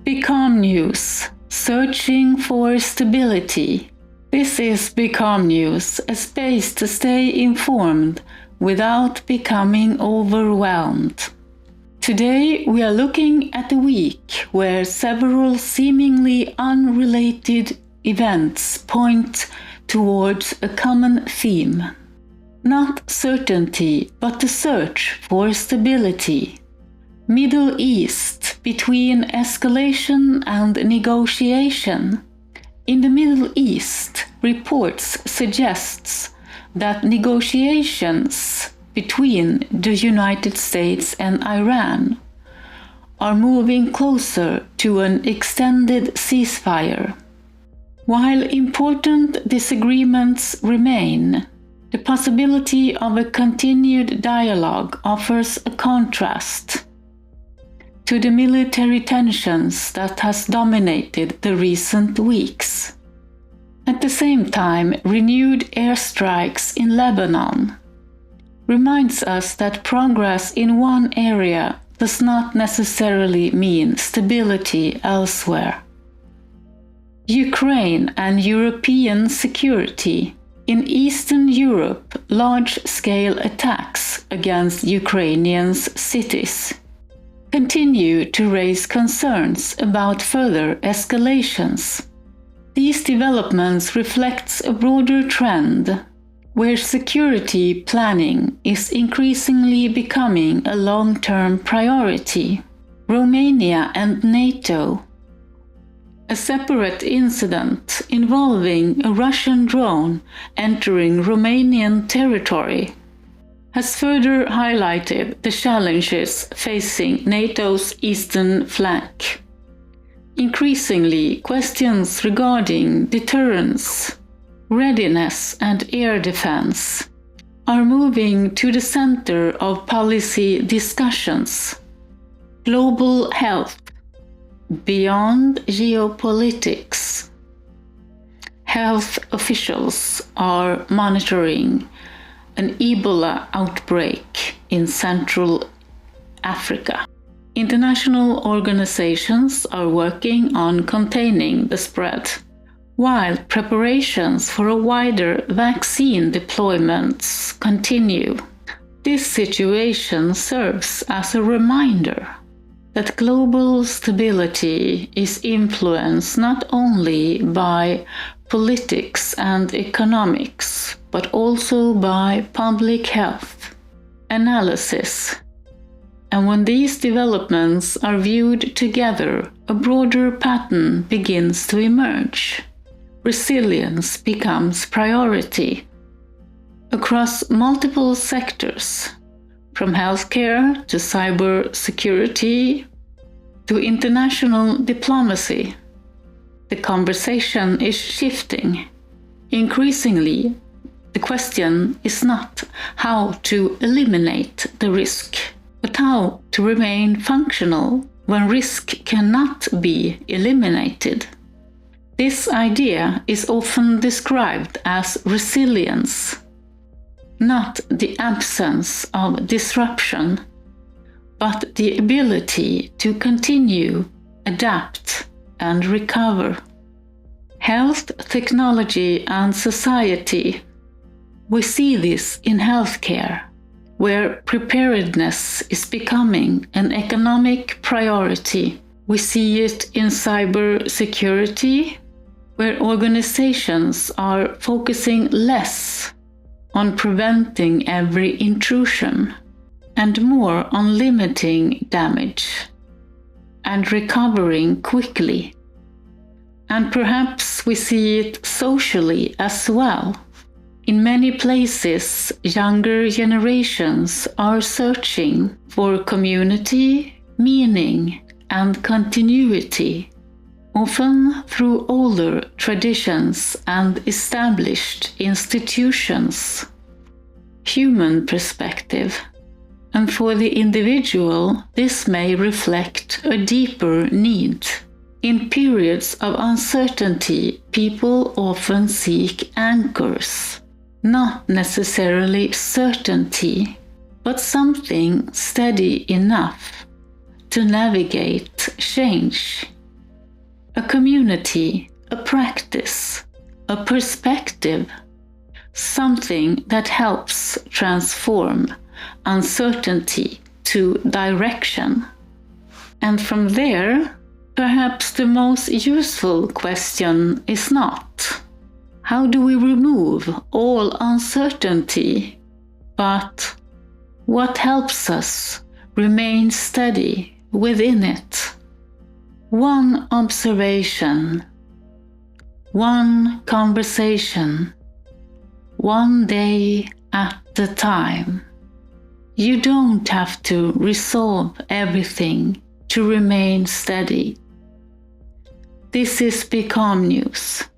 BeCalmNews, searching for stability. This is BeCalmNews, a space to stay informed without becoming overwhelmed. Today we are looking at a week where several seemingly unrelated events point towards a common theme. Not certainty, but the search for stability. Middle East, between escalation and negotiation. In the Middle East, reports suggest that negotiations between the United States and Iran are moving closer to an extended ceasefire. While important disagreements remain, the possibility of a continued dialogue offers a contrast to the military tensions that has dominated the recent weeks. At the same time, renewed airstrikes in Lebanon reminds us that progress in one area does not necessarily mean stability elsewhere. Ukraine and European security. In Eastern Europe, large-scale attacks against Ukrainian cities continue to raise concerns about further escalations. These developments reflect a broader trend where security planning is increasingly becoming a long-term priority. Romania and NATO. A separate incident involving a Russian drone entering Romanian territory has further highlighted the challenges facing NATO's eastern flank. Increasingly, questions regarding deterrence, readiness, and air defense are moving to the center of policy discussions. Global health. Beyond geopolitics, health officials are monitoring an Ebola outbreak in Central Africa. International organizations are working on containing the spread, while preparations for a wider vaccine deployments continue. This situation serves as a reminder that global stability is influenced not only by politics and economics, but also by public health analysis. And when these developments are viewed together, a broader pattern begins to emerge. Resilience becomes priority across multiple sectors, from healthcare to cybersecurity to international diplomacy. The conversation is shifting. Increasingly, the question is not how to eliminate the risk, but how to remain functional when risk cannot be eliminated. This idea is often described as resilience, not the absence of disruption, but the ability to continue, adapt, and recover. Health, technology, and society. We see this in healthcare, where preparedness is becoming an economic priority. We see it in cybersecurity, where organizations are focusing less on preventing every intrusion and more on limiting damage and recovering quickly. And perhaps we see it socially as well. In many places, younger generations are searching for community, meaning, and continuity, often through older traditions and established institutions. Human perspective. And for the individual, this may reflect a deeper need. In periods of uncertainty, people often seek anchors, not necessarily certainty, but something steady enough to navigate change. a community, a practice, a perspective, something that helps transform uncertainty to direction. And from there, perhaps the most useful question is not, how do we remove all uncertainty? But what helps us remain steady within it? One observation, one conversation, one day at a time. You don't have to resolve everything to remain steady. This is BeCalmNews.